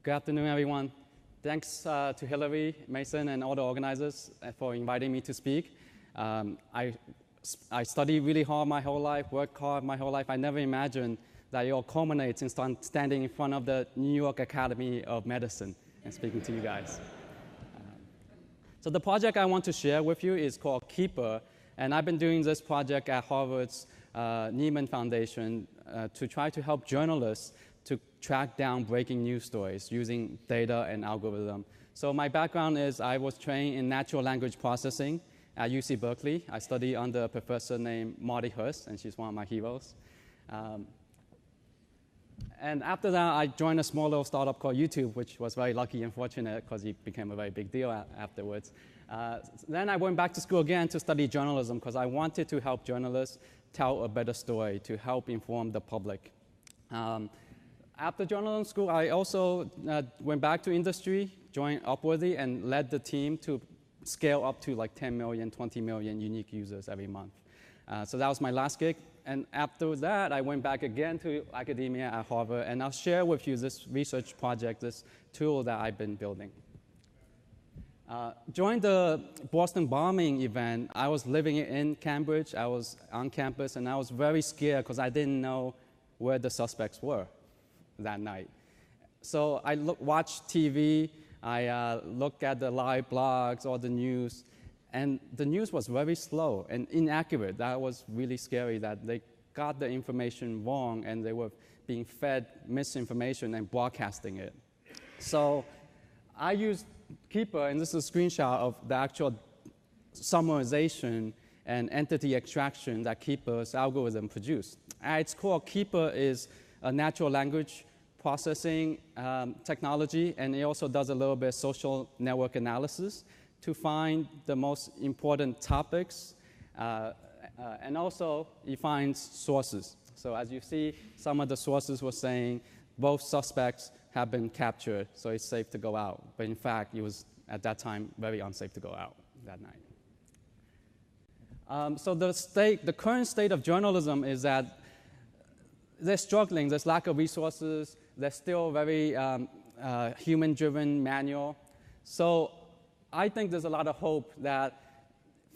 Good afternoon, everyone. Thanks to Hillary, Mason, and all the organizers for inviting me to speak. I studied really hard my whole life, worked hard my whole life. I never imagined that it all culminates in standing in front of the New York Academy of Medicine and speaking to you guys. So the project I want to share with you is called Keeper, and I've been doing this project at Harvard's Nieman Foundation to try to help journalists to track down breaking news stories using data and algorithm. So my background is I was trained in natural language processing at UC Berkeley. I studied under a professor named Marty Hurst, and she's one of my heroes. And after that, I joined a small little startup called YouTube, which was very lucky and fortunate because it became a very big deal afterwards. Then I went back to school again to study journalism because I wanted to help journalists tell a better story to help inform the public. After journalism school, I also went back to industry, joined Upworthy, and led the team to scale up to like 10 million, 20 million unique users every month. So that was my last gig. And after that, I went back again to academia at Harvard, and I'll share with you this research project, this tool that I've been building. During the Boston bombing event, I was living in Cambridge. I was on campus, and I was very scared because I didn't know where the suspects were that night. So I watched TV, I looked at the live blogs, all the news, and the news was very slow and inaccurate. That was really scary that they got the information wrong and they were being fed misinformation and broadcasting it. So I used Keeper, and this is a screenshot of the actual summarization and entity extraction that Keeper's algorithm produced. At its core, Keeper is a natural language processing technology, and it also does a little bit of social network analysis to find the most important topics, and also it finds sources. So as you see, some of the sources were saying both suspects have been captured, so it's safe to go out. But in fact, it was at that time very unsafe to go out that night. So the current state of journalism is that they're struggling. There's lack of resources. They're still very human-driven, manual. So I think there's a lot of hope that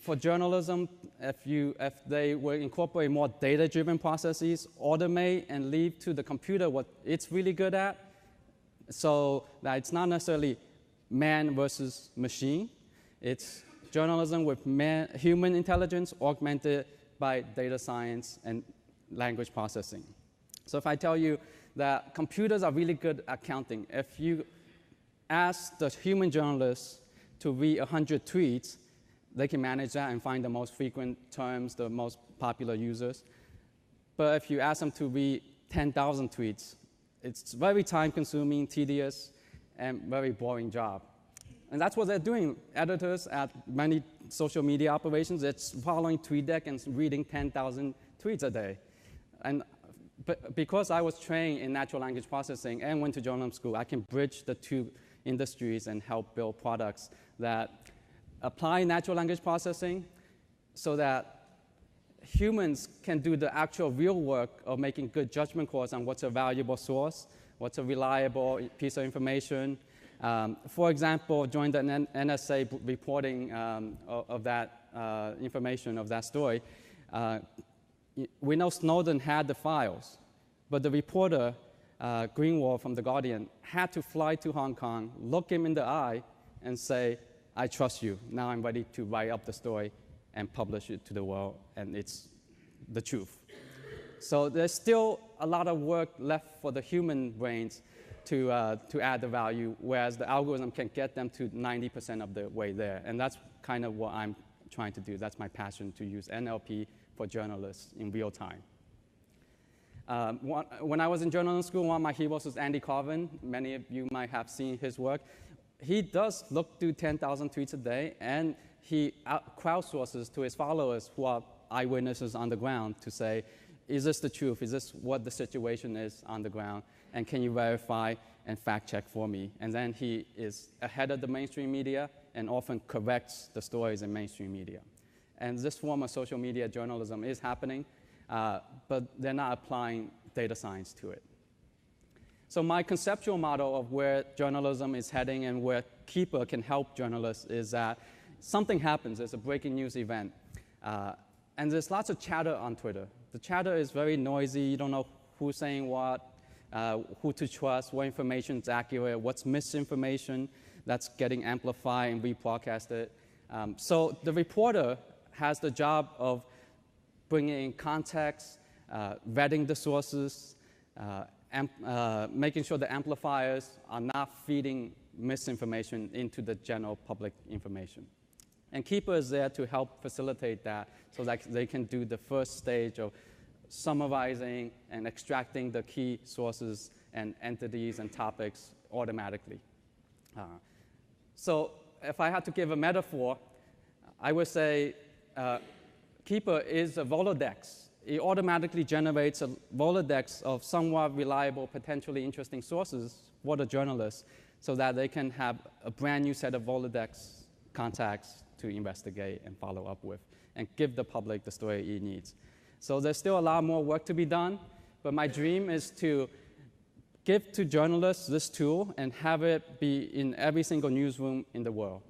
for journalism, if they will incorporate more data-driven processes, automate and leave to the computer what it's really good at, so that it's not necessarily man versus machine. It's journalism with human intelligence augmented by data science and language processing. So if I tell you that computers are really good at counting, if you ask the human journalists to read 100 tweets, they can manage that and find the most frequent terms, the most popular users. But if you ask them to read 10,000 tweets, it's very time-consuming, tedious, and very boring job. And that's what they're doing. Editors at many social media operations, it's following TweetDeck and reading 10,000 tweets a day. And because I was trained in natural language processing and went to journalism school, I can bridge the two industries and help build products that apply natural language processing so that humans can do the actual real work of making good judgment calls on what's a valuable source, what's a reliable piece of information. For example, during the NSA reporting of that information, of that story, we know Snowden had the files, but the reporter, Greenwald from The Guardian, had to fly to Hong Kong, look him in the eye, and say, I trust you. Now I'm ready to write up the story and publish it to the world, and it's the truth. So there's still a lot of work left for the human brains to add the value, whereas the algorithm can get them to 90% of the way there. And that's kind of what I'm trying to do. That's my passion, to use NLP for journalists in real time. When I was in journalism school, one of my heroes was Andy Carvin. Many of you might have seen his work. He does look through 10,000 tweets a day, and he crowdsources to his followers who are eyewitnesses on the ground to say, is this the truth? Is this what the situation is on the ground? And can you verify and fact check for me? And then he is ahead of the mainstream media and often corrects the stories in mainstream media. And this form of social media journalism is happening, but they're not applying data science to it. So my conceptual model of where journalism is heading and where Keeper can help journalists is that something happens, there's a breaking news event, and there's lots of chatter on Twitter. The chatter is very noisy, you don't know who's saying what, who to trust, what information is accurate, what's misinformation that's getting amplified and rebroadcasted. So the reporter has the job of bringing in context, vetting the sources, making sure the amplifiers are not feeding misinformation into the general public information. And Keeper is there to help facilitate that so that they can do the first stage of summarizing and extracting the key sources and entities and topics automatically. So if I had to give a metaphor, I would say Keeper is a Rolodex. It automatically generates a Rolodex of somewhat reliable, potentially interesting sources for the journalists so that they can have a brand new set of Rolodex contacts to investigate and follow up with and give the public the story it needs. So there's still a lot more work to be done, but my dream is to give to journalists this tool and have it be in every single newsroom in the world.